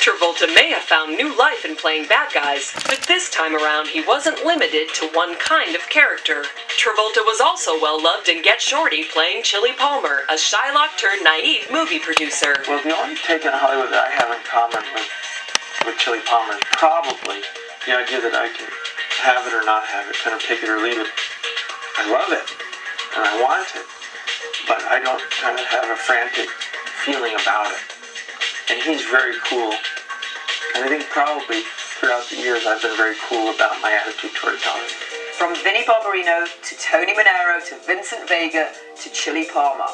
Travolta may have found new life in playing bad guys, but this time around he wasn't limited to one kind of character. Travolta was also well-loved in Get Shorty playing Chili Palmer, a Shylock-turned-naive movie producer. Well, the only take in Hollywood that I have in common with Chili Palmer is probably the idea that I can have it or not have it, kind of take it or leave it. I love it, and I want it, but I don't kind of have a frantic feeling about it. And he's very cool. And I think probably throughout the years I've been very cool about my attitude toward television. From Vinnie Barbarino to Tony Manero to Vincent Vega to Chili Palmer,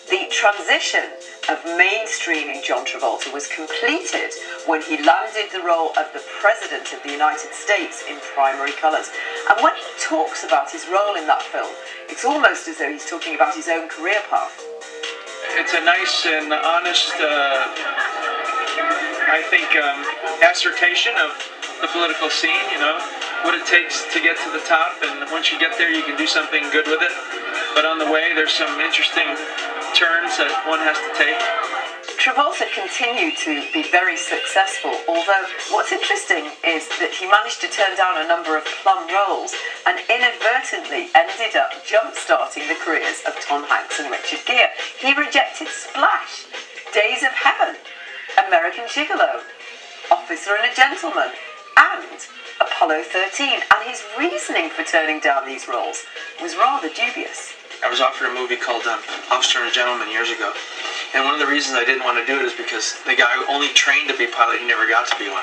the transition of mainstreaming John Travolta was completed when he landed the role of the President of the United States in Primary Colors. And when he talks about his role in that film, it's almost as though he's talking about his own career path. It's a nice and honest, I think, assertion of the political scene, you know, what it takes to get to the top, and once you get there you can do something good with it. But on the way there's some interesting turns that one has to take. Travolta continued to be very successful, although what's interesting is that he managed to turn down a number of plum roles and inadvertently ended up jump-starting the careers of Tom Hanks and Richard Gere. He rejected Splash, Days of Heaven, American Gigolo, Officer and a Gentleman, and Apollo 13, and his reasoning for turning down these roles was rather dubious. I was offered a movie called Officer and a Gentleman years ago. And one of the reasons I didn't want to do it is because the guy who only trained to be a pilot, he never got to be one.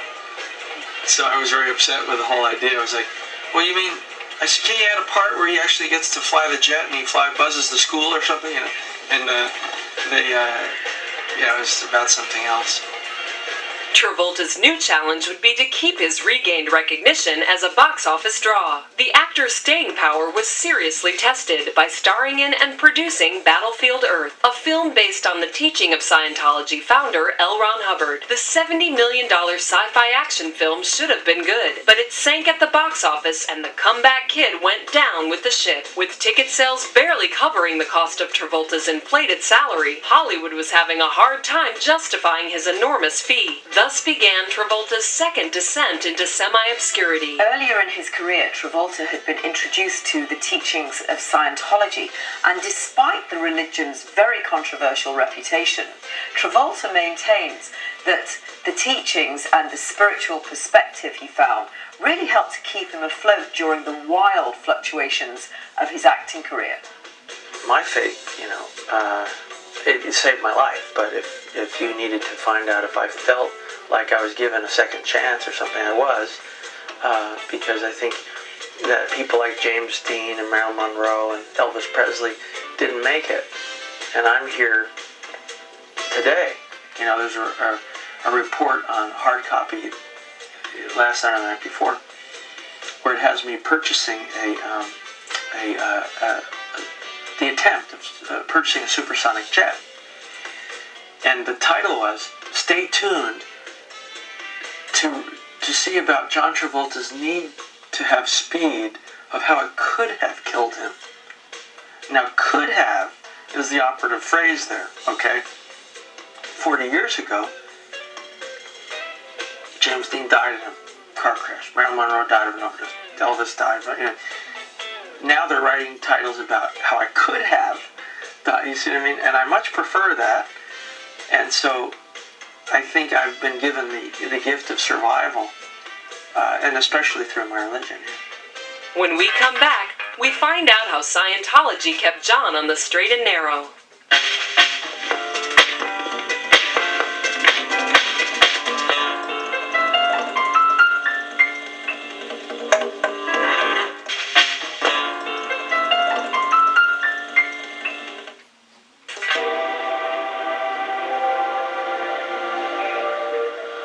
So I was very upset with the whole idea. I was like, well, you mean, I said, can you add a part where he actually gets to fly the jet and he buzzes the school or something? You know? And it was about something else. Travolta's new challenge would be to keep his regained recognition as a box office draw. The actor's staying power was seriously tested by starring in and producing Battlefield Earth, a film based on the teaching of Scientology founder L. Ron Hubbard. The $70 million sci-fi action film should have been good, but it sank at the box office and the comeback kid went down with the ship. With ticket sales barely covering the cost of Travolta's inflated salary, Hollywood was having a hard time justifying his enormous fee. Thus began Travolta's second descent into semi-obscurity. Earlier in his career, Travolta had been introduced to the teachings of Scientology, and despite the religion's very controversial reputation, Travolta maintains that the teachings and the spiritual perspective he found really helped to keep him afloat during the wild fluctuations of his acting career. My faith, you know, it saved my life, but if you needed to find out if I felt like I was given a second chance or something, I was, because I think that people like James Dean and Marilyn Monroe and Elvis Presley didn't make it, and I'm here today. You know, there's a report on hard copy last night or the night before where it has me purchasing the attempt of purchasing a supersonic jet, and the title was "Stay tuned to see about John Travolta's need to have speed, of how it could have killed him." Now, could have is the operative phrase there, okay? 40 years ago, James Dean died in a car crash. Marilyn Monroe died of an overdose. Elvis died. You know, now they're writing titles about how I could have died. You see what I mean? And I much prefer that. And so I think I've been given the gift of survival, and especially through my religion. When we come back, we find out how Scientology kept John on the straight and narrow.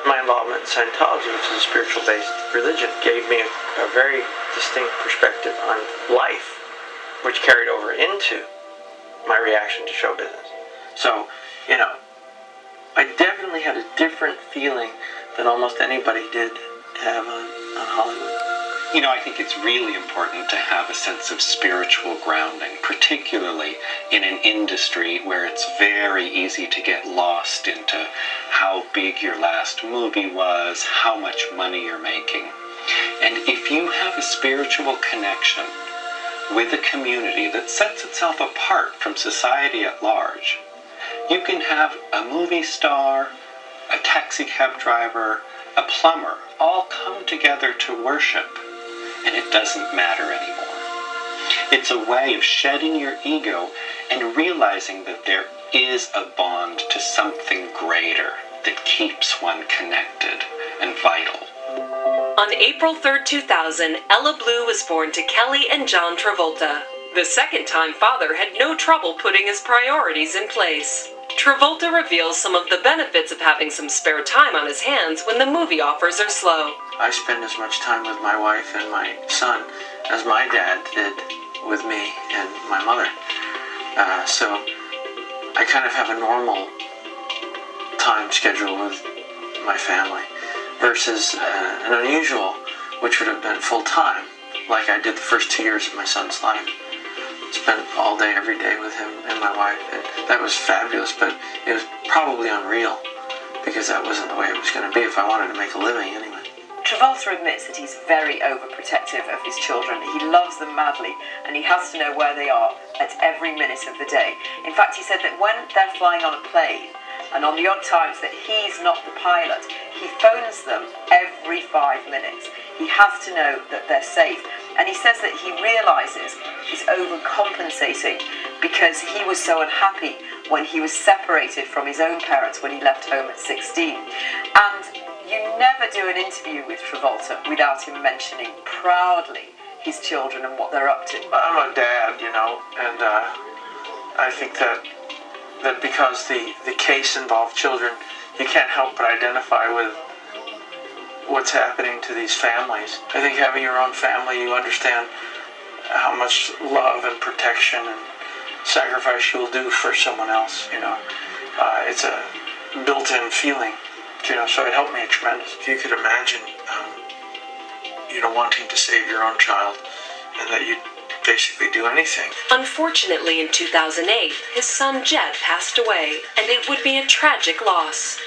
My involvement in Scientology, which is a spiritual-based religion, gave me a very distinct perspective on life, which carried over into my reaction to show business. So, you know, I definitely had a different feeling than almost anybody did have on Hollywood. I think it's really important to have a sense of spiritual grounding, particularly in an industry where it's very easy to get lost into how big your last movie was, how much money you're making. And if you have a spiritual connection with a community that sets itself apart from society at large, you can have a movie star, a taxi cab driver, a plumber, all come together to worship, and it doesn't matter anymore. It's a way of shedding your ego and realizing that there is a bond to something greater that keeps one connected and vital. On April 3rd, 2000, Ella Blue was born to Kelly and John Travolta. The second-time father had no trouble putting his priorities in place. Travolta reveals some of the benefits of having some spare time on his hands when the movie offers are slow. I spend as much time with my wife and my son as my dad did with me and my mother. So I kind of have a normal time schedule with my family versus an unusual, which would have been full-time, like I did the first 2 years of my son's life. Spent all day, every day with him and my wife, and that was fabulous, but it was probably unreal because that wasn't the way it was going to be if I wanted to make a living anyway. Travolta admits that he's very overprotective of his children. He loves them madly, and he has to know where they are at every minute of the day. In fact, he said that when they're flying on a plane, and on the odd times that he's not the pilot, he phones them every 5 minutes. He has to know that they're safe. And he says that he realises he's overcompensating because he was so unhappy when he was separated from his own parents when he left home at 16. And you never do an interview with Travolta without him mentioning proudly his children and what they're up to. I'm a dad, and I think that because the case involved children, you can't help but identify with what's happening to these families. I think having your own family, you understand how much love and protection and sacrifice you will do for someone else, It's a built-in feeling, so it helped me tremendous. If you could imagine, wanting to save your own child and that you'd basically do anything. Unfortunately, in 2008, his son Jet passed away, and it would be a tragic loss.